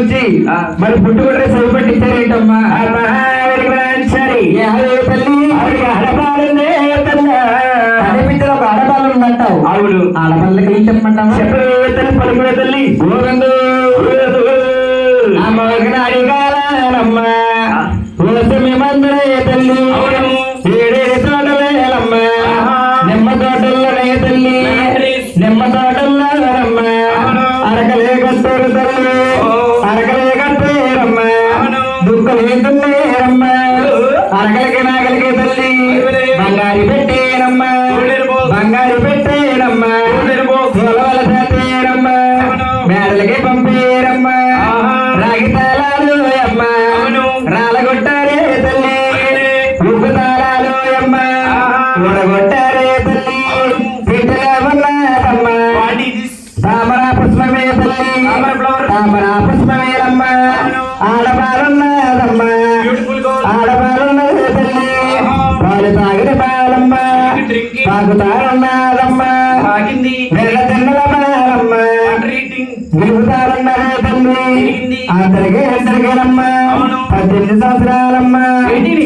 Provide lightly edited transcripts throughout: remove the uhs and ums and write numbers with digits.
గురించి మరి పుట్టుకుంటే సరిపట్టి ఇచ్చారేంటమ్మా సరే తల్లి అనిపించిన ఒక ఆడపాలు ఉందంటావు. అవును, ఆడపాళ్ళకి ఏం చెప్పమంటావు? చెప్పలు పలుకునే తల్లి గోగందు అడిగాలమ్మ మేమందరే తల్లి ఏడేడు తోటలేలమ్మ నిమ్మ తోటల్లోనే తల్లి నిమ్మ తోటల్లోనమ్మ అరకలే కట్టేరు తల్లి అరకలే కట్టేరమ్మ దుఃఖలేదులేరమ్మ అరకలకి నాగలికి తల్లి బంగారి పెట్టేరమ్మ బంగారు పెట్టేరమ్మ గొలవల చేతేరమ్మ మేడలకి పంపేరమ్మ రాగి తాళాలు అమ్మ రాలగొట్టారే తల్లి ఉప్పు తాళాలు అమ్మ ఊడగొట్టారే తల్లి బిడ్డగా ఉన్నారమ్మ తామరా పుష్పమే తల్లి తామరా పుష్పమేరమ్మ ఆడపాలున్నదమ్మ ఆడపాలున్నది తల్లి పాలు తాగిన పాలమ్మ తాగుతారున్నదమ్మ వెళ్ళ తిన్నల పాలమ్మ విలుగుతారున్నదే తల్లి అందరికీ అందరికీనమ్మ 18 సంవత్సరాలమ్మ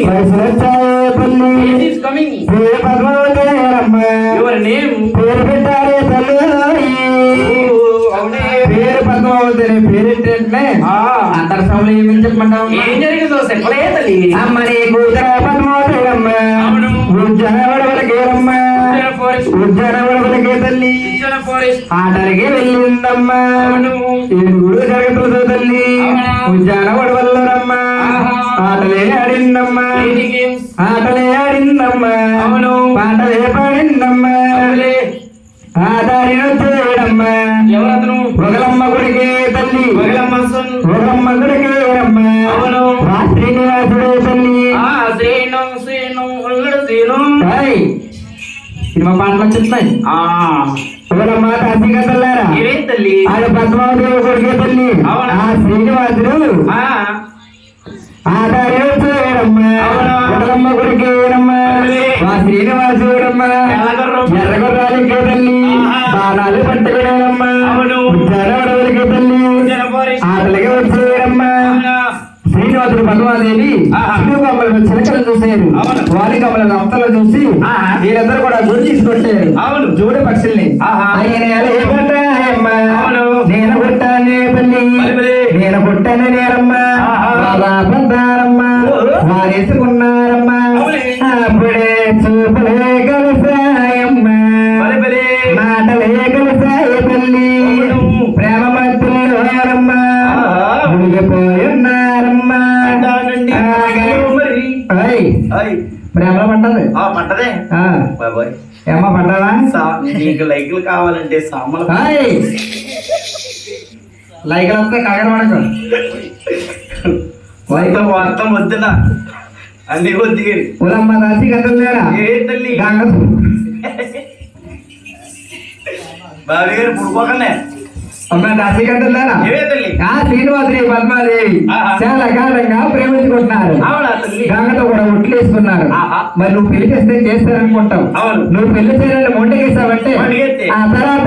వయసు వచ్చాయే తల్లి పేరు పద్మావతేరమ్మ పేరు పెట్టారే తల్లి పేరు పద్మావతి పేరేంటే అందరి సభలో ఏమని చెప్పమంటావు? ఏం జరిగిందో చెప్పలే తల్లి. అమ్మ నీ కూతుర పద్మావతేరమ్మ ఉజ్జనవడవలకేరమ్మ ఉజ్జనవడవలకే తల్లి ఆటలకే వెళ్ళిందమ్మా ఏడుగుడు జరుగుతుందో తల్లి ఉజ్జనవడవల్లరమ్మ ఆటలే ఆడిందమ్మా ఆటలే ఆడిందమ్మా పాటలే పాడిందమ్మా ఆదారి వచ్చేయడమ్మా ఒకలమ్మ గుడికే తల్లి ఒకలమ్మ గుడికే రమ్మ శ్రీనివాసుడే తల్లి సినిమా పాటలు చెప్తాయి ఒకలమ్మ కాశీగా తల్లారా ఆడ పద్మావతి కొడుకే తల్లి ఆ శ్రీనివాసుడు ఆదారి వచ్చేయడమ్మా ఒకలమ్మ గుడికేరమ్మా ఆ శ్రీనివాసుడమ్మా ఎర్రగొర్రాలికే తల్లి బాణాలు పట్టుకునేరమ్మా జనవడవలికే తల్లి ఆటలకే వచ్చేయడమ్మా శ్రీనివాసుడు పద్మాదేవి చిలుకమ్మలను చిలకలు చూసారు వాలి కమ్మలను అంతలో చూసి వీరందరూ కూడా గురి తీసుకొచ్చారు జోడి పక్షుల్ని నేను పుట్టానే తల్లి నేను పుట్టానే నేరమ్మా పొందారమ్మా వారేసుకున్నారమ్మా అప్పుడే చూపులే కలిసాయమ్మా మాటలే కలిసాయ తల్లి ప్రేమ మంత్రులమ్మా మునిగిపోయున్నారమ్మా ప్రేమలో పడ్డది పడ్డదే ఏమో పడ్డదా? నీకు లైకులు కావాలంటే సామాన్లు లైకులు వస్తే కాగడ పడకు లైకులు మొత్తం వద్దునా అన్ని వద్దు ఉలమ్మ దాచి కదలేరా ఏ తల్లి బాబీ గారు పుడుకోకనే దాచి కదలేరా శ్రీనివాసుని పద్మాదేవి చాలా కాలంగా ప్రేమించుకుంటున్నారు గంగతో కూడా ఒట్లేసుకున్నారు మరి నువ్వు పెళ్లి చేస్తే చేస్తారనుకుంటావు నువ్వు పెళ్లి చేయాలని మొండకేసావంటే ఆ తర్వాత